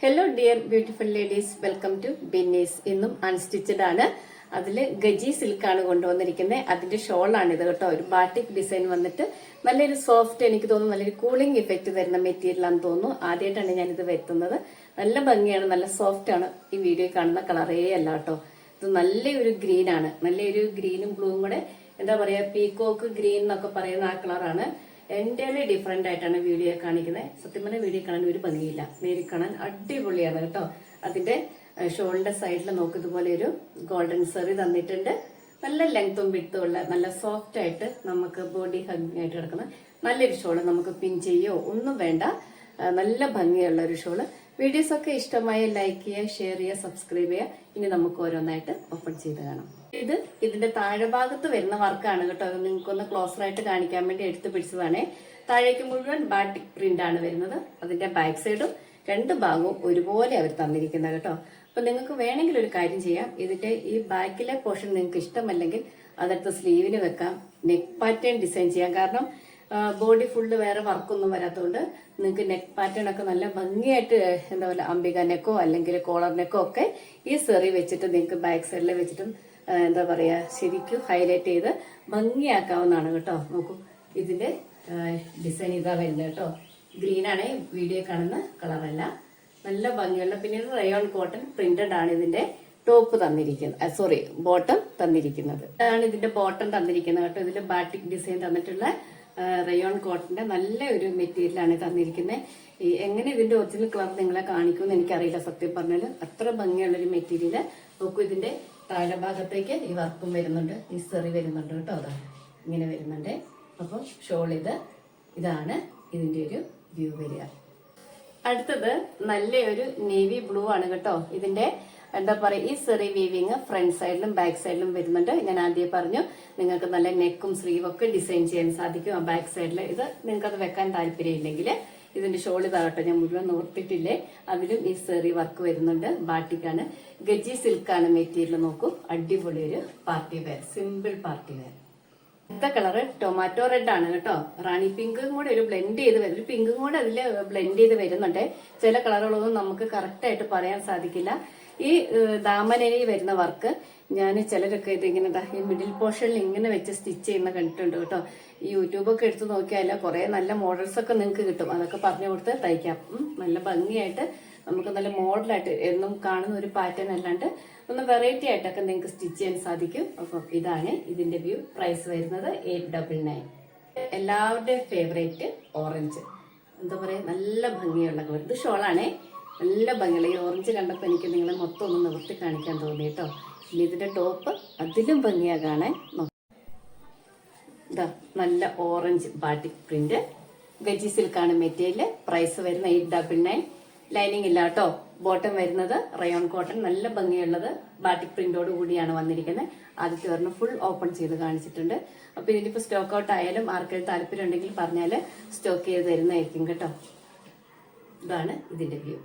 Hello dear beautiful ladies, welcome to Binny's. ഇന്നും unstitched ആണ്. അതില് ഗജി സിൽക്കാണ് കൊണ്ടുവന്നിരിക്കുന്നത്. അതിന്റെ ഷോളാണിത് കേട്ടോ. ഒരു ബാട്ടിക് ഡിസൈൻ വന്നിട്ട് നല്ലൊരു സോഫ്റ്റ്, എനിക്ക് തോന്നുന്നു നല്ലൊരു കൂളിംഗ് ഇഫക്റ്റ് തരുന്ന മെറ്റീരിയൽ ആണെന്ന് തോന്നുന്നു. ആദ്യമായിട്ടാണ് ഞാനിത് വരുത്തുന്നത്. നല്ല ഭംഗിയാണ്, നല്ല സോഫ്റ്റ് ആണ്. ഈ വീഡിയോ കാണുന്ന കളറേ അല്ല കേട്ടോ. ഇത് നല്ലൊരു ഗ്രീൻ ആണ്. നല്ലൊരു ഗ്രീനും ബ്ലൂവും കൂടെ, എന്താ പറയാ, പീകോക്ക് ഗ്രീൻ എന്നൊക്കെ പറയുന്ന ആ കളറാണ്. എൻ്റെലി ഡിഫറെന്റ് ആയിട്ടാണ് വീഡിയോ കാണിക്കുന്നത്. സത്യം പറഞ്ഞാൽ വീഡിയോ കാണാൻ ഒരു ഭംഗിയില്ല, നേരി കാണാൻ അടിപൊളിയാണ് കേട്ടോ. അതിന്റെ ഷോളിന്റെ സൈഡിൽ നോക്ക്, ഇതുപോലെ ഒരു ഗോൾഡൻ സെറി തന്നിട്ടുണ്ട്. നല്ല ലെങ്ത്തും വിട്ടും ഉള്ള, നല്ല സോഫ്റ്റ് ആയിട്ട് നമുക്ക് ബോഡി ഹഗ്ഗിങ് ആയിട്ട് കിടക്കുന്ന നല്ലൊരു ഷോള്. നമുക്ക് പിൻ ചെയ്യോ ഒന്നും വേണ്ട, നല്ല ഭംഗിയുള്ള ഒരു ഷോള്. വീഡിയോസ് ഒക്കെ ഇഷ്ടമായി ലൈക്ക് ചെയ്യുക, ഷെയർ ചെയ്യുക, സബ്സ്ക്രൈബ് ചെയ്യുക. ഇനി നമുക്ക് ഓരോന്നായിട്ട് ഓപ്പൺ ചെയ്ത് കാണാം. ഇതിന്റെ താഴെഭാഗത്ത് വരുന്ന വർക്കാണ് കേട്ടോ. അത് നിങ്ങൾക്കൊന്ന് ക്ലോസർ ആയിട്ട് കാണിക്കാൻ വേണ്ടി എടുത്ത് പിടിച്ചതാണേ. താഴേക്ക് മുഴുവൻ ബാട്ടിക് പ്രിന്റ് ആണ് വരുന്നത്. അതിന്റെ ബാക്ക് സൈഡും രണ്ട് ഭാഗവും ഒരുപോലെ അവർ തന്നിരിക്കുന്നത് കേട്ടോ. അപ്പൊ നിങ്ങൾക്ക് വേണമെങ്കിൽ ഒരു കാര്യം ചെയ്യാം. ഇതിന്റെ ഈ ബാക്കിലെ പോർഷൻ നിങ്ങൾക്ക് ഇഷ്ടമല്ലെങ്കിൽ അതെടുത്ത് സ്ലീവിന് വെക്കാം, നെക്ക് പാറ്റേൺ ഡിസൈൻ ചെയ്യാം. കാരണം ബോഡി ഫുള്ള് വേറെ വർക്കൊന്നും വരാത്തതുകൊണ്ട് നിങ്ങൾക്ക് നെക്ക് പാറ്റേൺ ഒക്കെ നല്ല ഭംഗിയായിട്ട്, എന്താ പറയുക, അംബിക നെക്കോ അല്ലെങ്കിൽ കോളർ നെക്കോ ഒക്കെ ഈ സെറി വെച്ചിട്ട് നിങ്ങൾക്ക് ബാക്ക് സൈഡിൽ വെച്ചിട്ടും, എന്താ പറയാ, ശരിക്കും ഹൈലൈറ്റ് ചെയ്ത് ഭംഗിയാക്കാവുന്നതാണ് കേട്ടോ. നോക്കൂ, ഇതിന്റെ ഡിസൈൻ ഇതാ വരുന്നത് കേട്ടോ. ഗ്രീൻ ആണ്, വീഡിയോ കാണുന്ന കളറല്ല. നല്ല ഭംഗിയുള്ള, പിന്നെ ഇത് റയോൺ കോട്ടൺ പ്രിന്റഡ് ആണ് ഇതിന്റെ ടോപ്പ് തന്നിരിക്കുന്നത്, സോറി ബോട്ടം തന്നിരിക്കുന്നത്. ഇതാണ് ഇതിന്റെ ബോട്ടം തന്നിരിക്കുന്നത് കേട്ടോ. ഇതിന്റെ ബാട്ടിക് ഡിസൈൻ തന്നിട്ടുള്ള റയോൺ കോട്ടന്റെ നല്ല ഒരു മെറ്റീരിയലാണ് തന്നിരിക്കുന്നത്. എങ്ങനെ ഇതിന്റെ ഒറിജിനൽ കളർ നിങ്ങളെ കാണിക്കുമെന്ന് എനിക്കറിയില്ല സത്യം പറഞ്ഞാൽ. അത്ര ഭംഗിയുള്ളൊരു മെറ്റീരിയൽ. നോക്കൂ, ഇതിന്റെ താഴെ ഭാഗത്തേക്ക് ഈ വർക്കും വരുന്നുണ്ട്, ഈ സെറി വരുന്നുണ്ട് കേട്ടോ. അതാണ് ഇങ്ങനെ വരുന്നുണ്ട്. അപ്പോൾ ഷോൾ ഇതാണ് ഇതിന്റെ ഒരു വ്യൂ വരിക. അടുത്തത് നല്ലൊരു നേവി ബ്ലൂ ആണ് കേട്ടോ. ഇതിന്റെ, എന്താ പറയുക, ഈ സെറി വീവിങ് ഫ്രണ്ട് സൈഡിലും ബാക്ക് സൈഡിലും വരുന്നുണ്ട്. ഞാൻ ആദ്യം പറഞ്ഞു, നിങ്ങൾക്ക് നല്ല നെക്കും സ്ലീവും ഒക്കെ ഡിസൈൻ ചെയ്യാൻ സാധിക്കും. ആ ബാക്ക് സൈഡിൽ ഇത് നിങ്ങൾക്ക് അത് വെക്കാൻ താല്പര്യം ഇല്ലെങ്കിൽ ഇതിന്റെ ഷോൾ ഇതാകട്ടെ, ഞാൻ മുഴുവൻ നോർത്തിട്ടില്ലേ. അതിലും ഈ സെറി വർക്ക് വരുന്നുണ്ട്. ബാട്ടിക്കാണ്, ഗജി സിൽക്കാണ് മെറ്റീരിയൽ. നോക്കൂ, അടിപൊളി ഒരു party wear, simple party wear. അടുത്ത കളറ് ടൊമാറ്റോ റെഡ് ആണ് കേട്ടോ. റാണി പിങ്കും കൂടെ ഒരു ബ്ലെൻഡ് ചെയ്ത് വരും, ഒരു പിങ്കും കൂടെ അതില് ബ്ലെൻഡ് ചെയ്ത് വരുന്നുണ്ട്. ചില കളറുകളൊന്നും നമുക്ക് കറക്റ്റ് ആയിട്ട് പറയാൻ സാധിക്കില്ല. ഈ ദാമനയിൽ വരുന്ന വർക്ക് ഞാൻ ചിലരൊക്കെ ഇതിങ്ങനെ ഈ മിഡിൽ പോർഷനിൽ ഇങ്ങനെ വെച്ച് സ്റ്റിച്ച് ചെയ്യുന്ന കണ്ടിട്ടുണ്ട് കേട്ടോ. ഈ യൂട്യൂബൊക്കെ എടുത്ത് നോക്കിയാൽ കുറെ നല്ല മോഡൽസ് ഒക്കെ നിങ്ങൾക്ക് കിട്ടും. അതൊക്കെ പറഞ്ഞു കൊടുത്ത് തയ്ക്കാം. നല്ല ഭംഗിയായിട്ട് നമുക്ക് നല്ല മോഡലായിട്ട് എന്നും കാണുന്ന ഒരു പാറ്റേൺ അല്ലാണ്ട് ഒന്ന് വെറൈറ്റി ആയിട്ടൊക്കെ നിങ്ങൾക്ക് സ്റ്റിച്ച് ചെയ്യാൻ സാധിക്കും. അപ്പം ഇതാണ് ഇതിന്റെ വ്യൂ. പ്രൈസ് വരുന്നത് 899. എല്ലാവരുടെയും ഫേവറേറ്റ് ഓറഞ്ച്, എന്താ പറയാ, നല്ല ഭംഗിയുള്ള കളർ. ഇത് ഷോളാണേ, നല്ല ഭംഗിയുള്ള. ഈ ഓറഞ്ച് കണ്ടപ്പോൾ എനിക്ക് നിങ്ങളെ മൊത്തം ഒന്ന് നിവർത്തി കാണിക്കാൻ തോന്നി കേട്ടോ. ഇനി ഇതിന്റെ ടോപ്പ് അതിലും ഭംഗിയാ കാണാൻ. ഇതാ നല്ല ഓറഞ്ച് ബാട്ടിക് പ്രിന്റ്, ഗജി സിൽക്കാണ് മെറ്റീരിയൽ. പ്രൈസ് വരുന്ന 899. ലൈനിങ് ഇല്ല കേട്ടോ. ബോട്ടം വരുന്നത് റയോൺ കോട്ടൺ, നല്ല ഭംഗിയുള്ളത് ബാട്ടിക് പ്രിന്റോട് കൂടിയാണ് വന്നിരിക്കുന്നത്. ആദ്യത്തെ ഒരെണ്ണം ഫുൾ ഓപ്പൺ ചെയ്ത് കാണിച്ചിട്ടുണ്ട്. അപ്പൊ ഇതിനിപ്പോ സ്റ്റോക്ക് ഔട്ട് ആയാലും ആർക്കെങ്കിലും താല്പര്യം ഉണ്ടെങ്കിൽ പറഞ്ഞാൽ സ്റ്റോക്ക് ചെയ്ത് തരുന്നതായിരിക്കും കേട്ടോ. ഇതാണ് ഇതിന്റെ വ്യൂ.